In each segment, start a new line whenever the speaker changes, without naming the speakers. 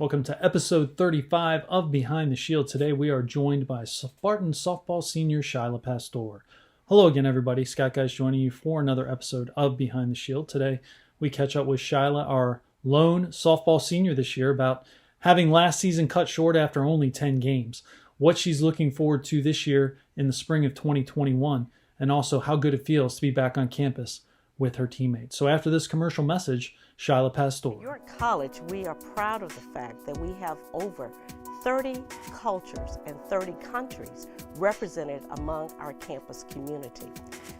Welcome to episode 35 of Behind the Shield. Today we are joined by Spartan softball senior Shyla Pastore. Hello again, everybody. Scott Guys joining you for another episode of Behind the Shield. Today we catch up with Shyla, our lone softball senior this year, about having last season cut short after only 10 games, what she's looking forward to this year in the spring of 2021, and also how good it feels to be back on campus with her teammates. So after this commercial message, Shyla Pastore.
At York College, we are proud of the fact that we have over 30 cultures and 30 countries represented among our campus community.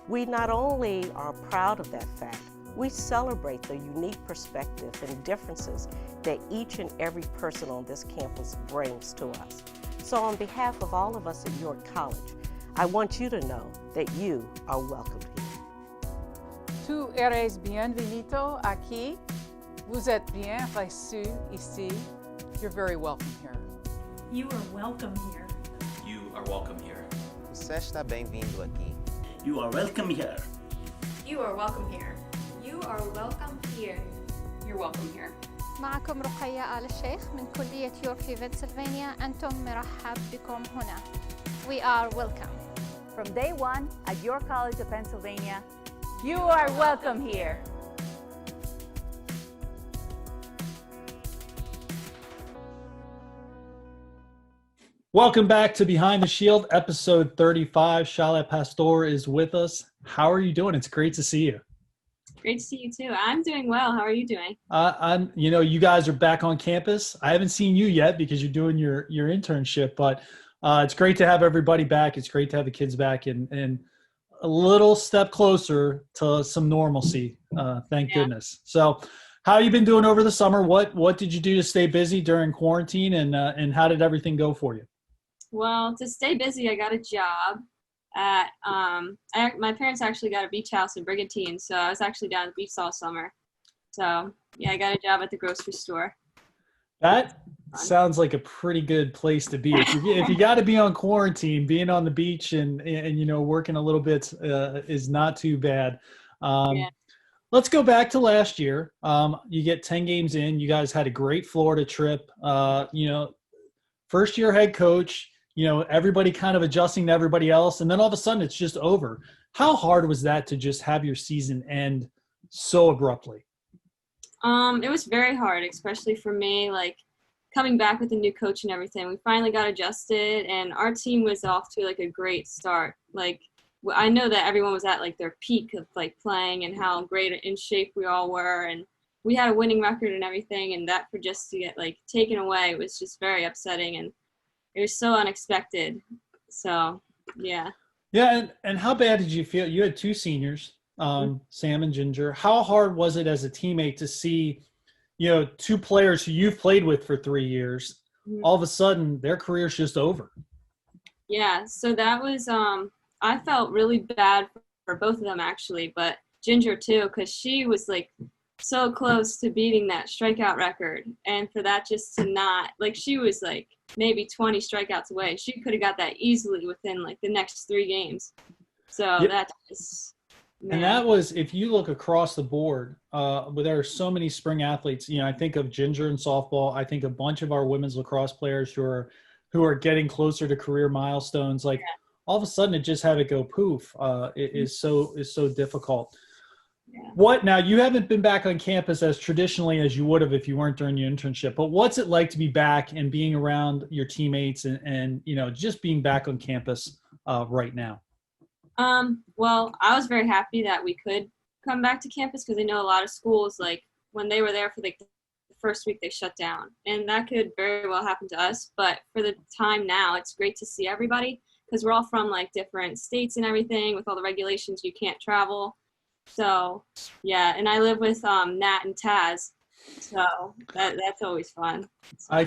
We not only are proud of that fact, we celebrate the unique perspective and differences that each and every person on this campus brings to us. So on behalf of all of us at York College, I want you to know that you are welcomed here.
Tu eres bienvenido aquí. Vous êtes bien reçu ici. You're very welcome here.
You are welcome here.
You are welcome here.
Você está bem-vindo aqui.
You are welcome here.
You are welcome here. You are welcome here. You're welcome here.
معكم رقية آل الشيخ من كلية يورك في بنسلفانيا. أنتم مرحب بكم هنا. We are welcome.
From day one at York College of Pennsylvania, you are welcome here.
Welcome back to Behind the Shield, episode 35. Shyla Pastore is with us. How are you doing? It's great to see you.
Great to see you too. I'm doing well. How are you doing?
You guys are back on campus. I haven't seen you yet because you're doing your internship, but it's great to have everybody back. It's great to have the kids back and a little step closer to some normalcy. Thank goodness. So how you been doing over the summer? What did you do to stay busy during quarantine and how did everything go for you?
Well, to stay busy, I got a job at my parents actually got a beach house in Brigantine, so I was actually down at the beach all summer. So yeah, I got a job at the grocery store.
That sounds like a pretty good place to be. If you got to be on quarantine, being on the beach and working a little bit is not too bad. Let's go back to last year. You get 10 games in. You guys had a great Florida trip. First year head coach. Everybody kind of adjusting to everybody else, and then all of a sudden it's just over. How hard was that to just have your season end so abruptly?
It was very hard, especially for me, like coming back with a new coach and everything. We finally got adjusted, and our team was off to like a great start. Like I know that everyone was at like their peak of like playing and how great in shape we all were, and we had a winning record and everything, and that for just to get like taken away was just very upsetting, and it was so unexpected. So, yeah.
Yeah, and how bad did you feel? You had two seniors, Sam and Ginger. How hard was it as a teammate to see, two players who you've played with for 3 years, all of a sudden their career's just over?
Yeah, so that was I felt really bad for both of them actually, but Ginger too, because she was like so close to beating that strikeout record, and for that just to not, like, she was like maybe 20 strikeouts away. She could have got that easily within like the next 3 games. So that just, man.
And that was, if you look across the board, there are so many spring athletes. I think of Ginger in softball. I think a bunch of our women's lacrosse players who are getting closer to career milestones. Like all of a sudden, it just had to go poof. It is so difficult. Yeah. Now you haven't been back on campus as traditionally as you would have if you weren't during your internship, but what's it like to be back and being around your teammates and just being back on campus right now?
Well, I was very happy that we could come back to campus because I know a lot of schools, like when they were there for like the first week, they shut down, and that could very well happen to us. But for the time now, it's great to see everybody because we're all from like different states and everything. With all the regulations, you can't travel. So yeah, and I live with Nat and Taz, so that's always fun. So.
I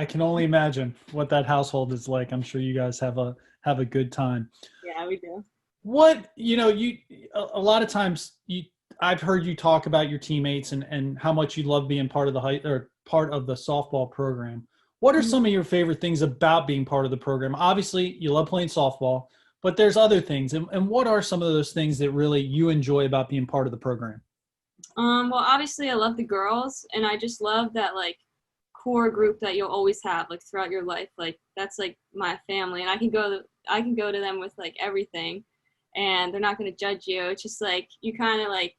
can only imagine what that household is like. I'm sure you guys have a good time.
Yeah, we do.
A lot of times I've heard you talk about your teammates and how much you love being part of the softball program. What are some of your favorite things about being part of the program? Obviously, you love playing softball. But there's other things. And what are some of those things that really you enjoy about being part of the program?
Well, obviously I love the girls, and I just love that, like, core group that you'll always have like throughout your life. Like that's like my family, and I can go to them with like everything, and they're not going to judge you. It's just like you kind of like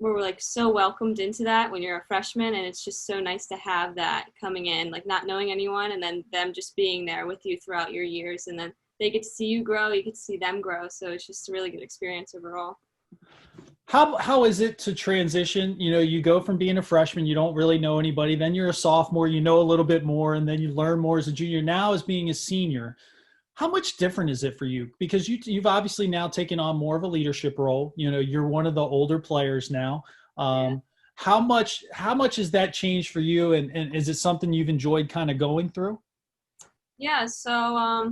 we're like so welcomed into that when you're a freshman, and it's just so nice to have that coming in, like not knowing anyone, and then them just being there with you throughout your years, and then they get to see you grow, you get to see them grow. So it's just a really good experience overall.
How is it to transition? You know, you go from being a freshman, you don't really know anybody, then you're a sophomore, you know a little bit more, and then you learn more as a junior. Now as being a senior, how much different is it for you? Because you've obviously now taken on more of a leadership role. You know, you're one of the older players now. How much has that changed for you, and is it something you've enjoyed kind of going through?
Yeah, so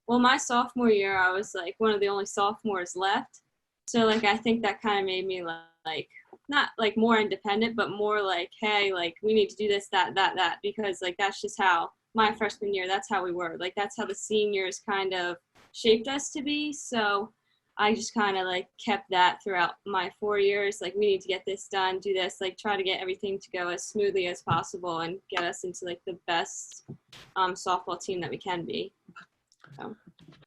well, my sophomore year, I was like one of the only sophomores left. So like I think that kind of made me like not like more independent, but more like, hey, like we need to do this, that, because like that's just how my freshman year, that's how we were. Like that's how the seniors kind of shaped us to be. So I just kind of like kept that throughout my 4 years. Like we need to get this done, do this, like try to get everything to go as smoothly as possible and get us into like the best softball team that we can be.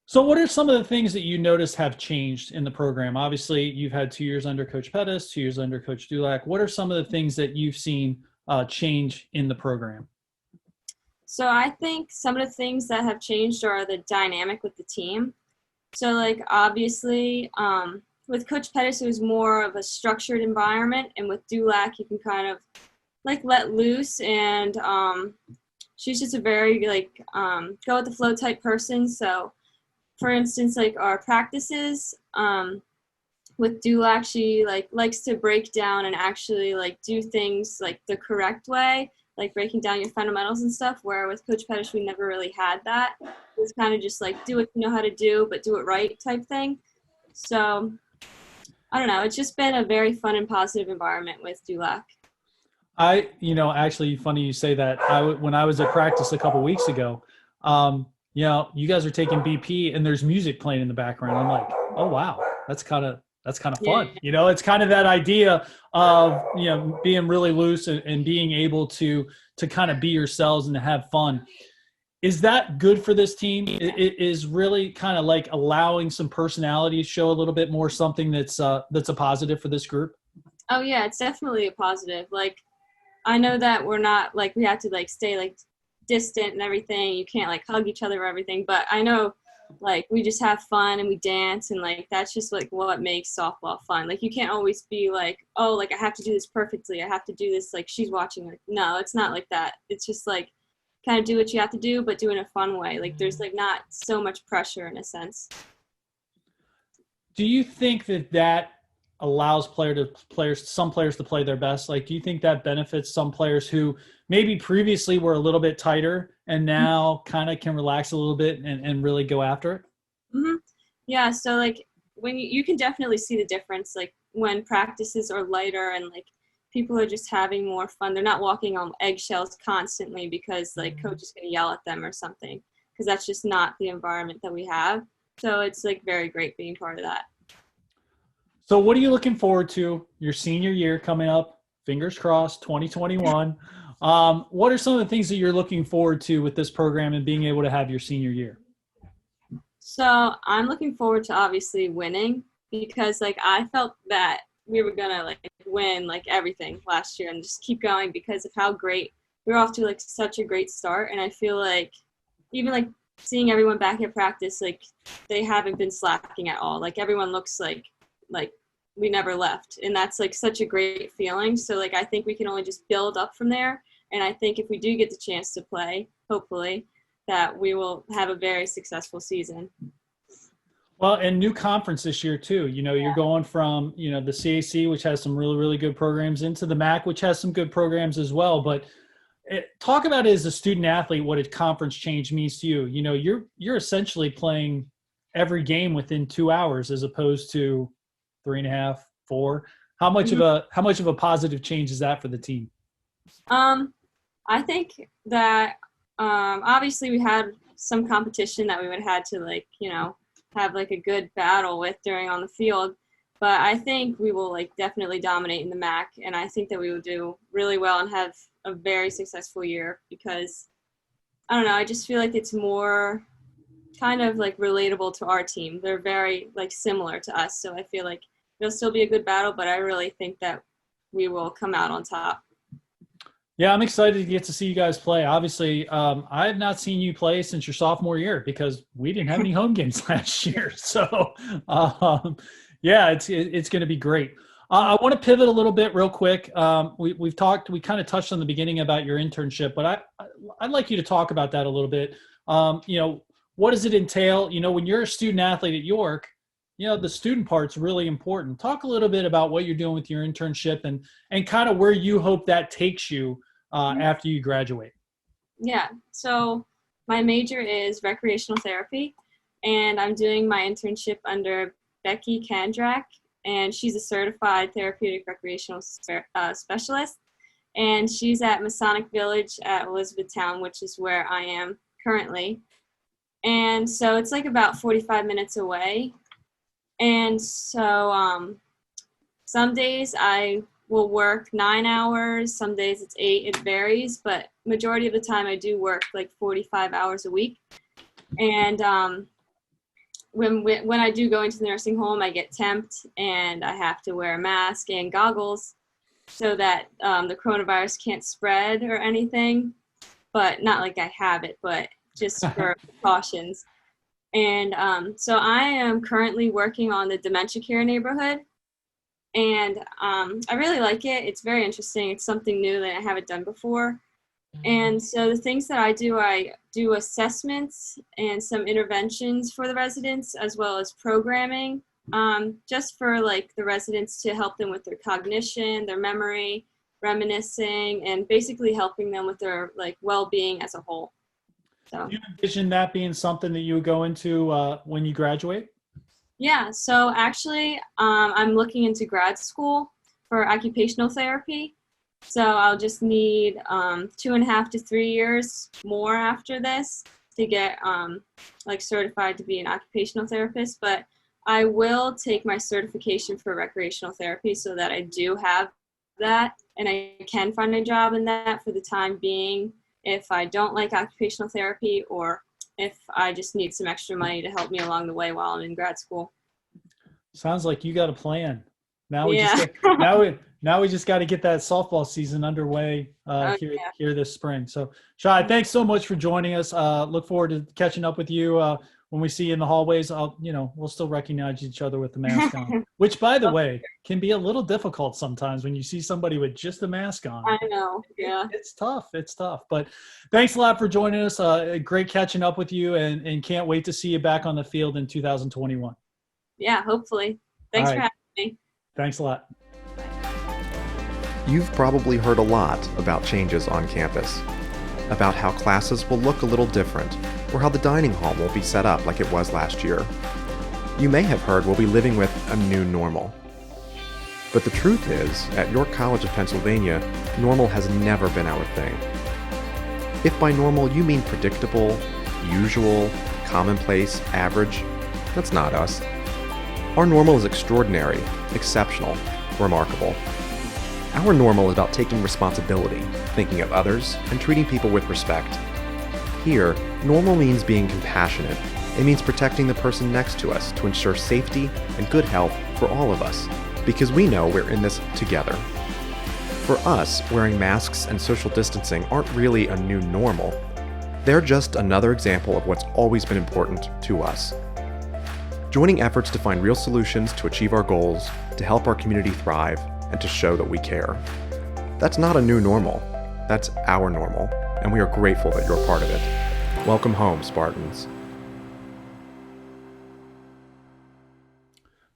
So what are some of the things that you noticed have changed in the program? Obviously, you've had 2 years under Coach Pettis, 2 years under Coach Dulac. What are some of the things that you've seen change in the program?
So I think some of the things that have changed are the dynamic with the team. So like obviously with Coach Pettis, it was more of a structured environment, and with Dulac, you can kind of like let loose, and she's just a very like go with the flow type person. So for instance, like our practices with Dulac, she like likes to break down and actually like do things like the correct way, like breaking down your fundamentals and stuff, where with Coach Pettis, we never really had that. It was kind of just like do what you know how to do, but do it right type thing. So I don't know. It's just been a very fun and positive environment with Dulac.
Actually funny you say that. When I was at practice a couple weeks ago, you guys are taking BP and there's music playing in the background. I'm like, oh wow, that's kind of fun.
Yeah.
It's kind of that idea of being really loose and being able to kind of be yourselves and to have fun. Is that good for this team? It is really kind of like allowing some personality to show a little bit more, something that's a positive for this group.
Oh yeah, it's definitely a positive. Like I know that we're not like we have to like stay like distant and everything. You can't like hug each other or everything, but I know like we just have fun and we dance, and like that's just like what makes softball fun. Like you can't always be like, oh, like I have to do this perfectly, I have to do this like she's watching. Like no, it's not like that. It's just like kind of do what you have to do, but do it in a fun way. Like there's like not so much pressure in a sense.
Do you think that allows some players to play their best? Like, do you think that benefits some players who maybe previously were a little bit tighter and now kind of can relax a little bit and really go after it?
Mm-hmm. Yeah. So like when you can definitely see the difference, like when practices are lighter and like people are just having more fun. They're not walking on eggshells constantly because like coach is going to yell at them or something, because that's just not the environment that we have. So it's like very great being part of that.
So what are you looking forward to your senior year coming up? Fingers crossed, 2021. What are some of the things that you're looking forward to with this program and being able to have your senior year?
So I'm looking forward to obviously winning, because like I felt that we were gonna like win like everything last year and just keep going because of how great we were off to like such a great start. And I feel like even like seeing everyone back at practice, like they haven't been slacking at all. Like everyone looks like we never left, and that's like such a great feeling. So like I think we can only just build up from there, and I think if we do get the chance to play, hopefully that we will have a very successful season.
Well, and new conference this year too. You're going from the CAC, which has some really, really good programs, into the MAC, which has some good programs as well. But talk about it as a student athlete, what a conference change means to you. You're essentially playing every game within 2 hours as opposed to 3.5, 4. How much of a positive change is that for the team?
I think that obviously we had some competition that we would have had to have like a good battle with during on the field, but I think we will like definitely dominate in the MAC, and I think that we will do really well and have a very successful year because, I don't know, I just feel like it's more kind of like relatable to our team. They're very like similar to us. So I feel like it'll still be a good battle, but I really think that we will come out on top.
Yeah, I'm excited to get to see you guys play. Obviously, I have not seen you play since your sophomore year because we didn't have any home games last year. So, yeah, it's going to be great. I want to pivot a little bit real quick. We kind of touched on the beginning about your internship, but I'd like you to talk about that a little bit. What does it entail? When you're a student athlete at York, the student part's really important. Talk a little bit about what you're doing with your internship and kind of where you hope that takes you after you graduate.
Yeah, so my major is recreational therapy, and I'm doing my internship under Becky Kandrak, and she's a certified therapeutic recreational specialist, and she's at Masonic Village at Elizabethtown, which is where I am currently. And so it's like about 45 minutes away. And so some days I will work 9 hours, some days it's 8, it varies, but majority of the time I do work like 45 hours a week. And when I do go into the nursing home, I get temped and I have to wear a mask and goggles so that the coronavirus can't spread or anything, but not like I have it, but just for precautions. And so I am currently working on the dementia care neighborhood, and I really like it. It's very interesting. It's something new that I haven't done before. And so the things that I do assessments and some interventions for the residents, as well as programming, just for like the residents to help them with their cognition, their memory, reminiscing, and basically helping them with their like well-being as a whole. So.
Do you envision that being something that you would go into when you graduate?
Yeah, so actually I'm looking into grad school for occupational therapy. So I'll just need 2.5 to 3 years more after this to get like certified to be an occupational therapist. But I will take my certification for recreational therapy so that I do have that and I can find a job in that for the time being if I don't like occupational therapy or if I just need some extra money to help me along the way while I'm in grad school.
Sounds like you got a plan. Now we
Yeah.
just got to get that softball season underway here this spring. So, Shy, thanks so much for joining us. Look forward to catching up with you when we see you in the hallways. We'll still recognize each other with the mask on, which, by the way, can be a little difficult sometimes when you see somebody with just a mask on.
I know. Yeah.
It's tough. But thanks a lot for joining us. Great catching up with you, and can't wait to see you back on the field in 2021.
Yeah, hopefully. Thanks for having me.
Thanks a lot.
You've probably heard a lot about changes on campus, about how classes will look a little different, or how the dining hall won't be set up like it was last year. You may have heard we'll be living with a new normal. But the truth is, at York College of Pennsylvania, normal has never been our thing. If by normal you mean predictable, usual, commonplace, average, that's not us. Our normal is extraordinary, exceptional, remarkable. Our normal is about taking responsibility, thinking of others, and treating people with respect. Here, normal means being compassionate. It means protecting the person next to us to ensure safety and good health for all of us, because we know we're in this together. For us, wearing masks and social distancing aren't really a new normal. They're just another example of what's always been important to us. Joining efforts to find real solutions to achieve our goals, to help our community thrive, and to show that we care. That's not a new normal. That's our normal, and we are grateful that you're part of it. Welcome home, Spartans.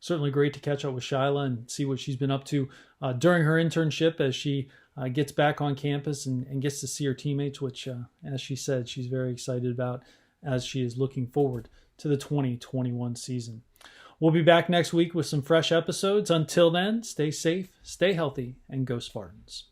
Certainly great to catch up with Shyla and see what she's been up to during her internship as she gets back on campus and gets to see her teammates, which, as she said, she's very excited about as she is looking forward to the 2021 season. We'll be back next week with some fresh episodes. Until then, stay safe, stay healthy, and go Spartans.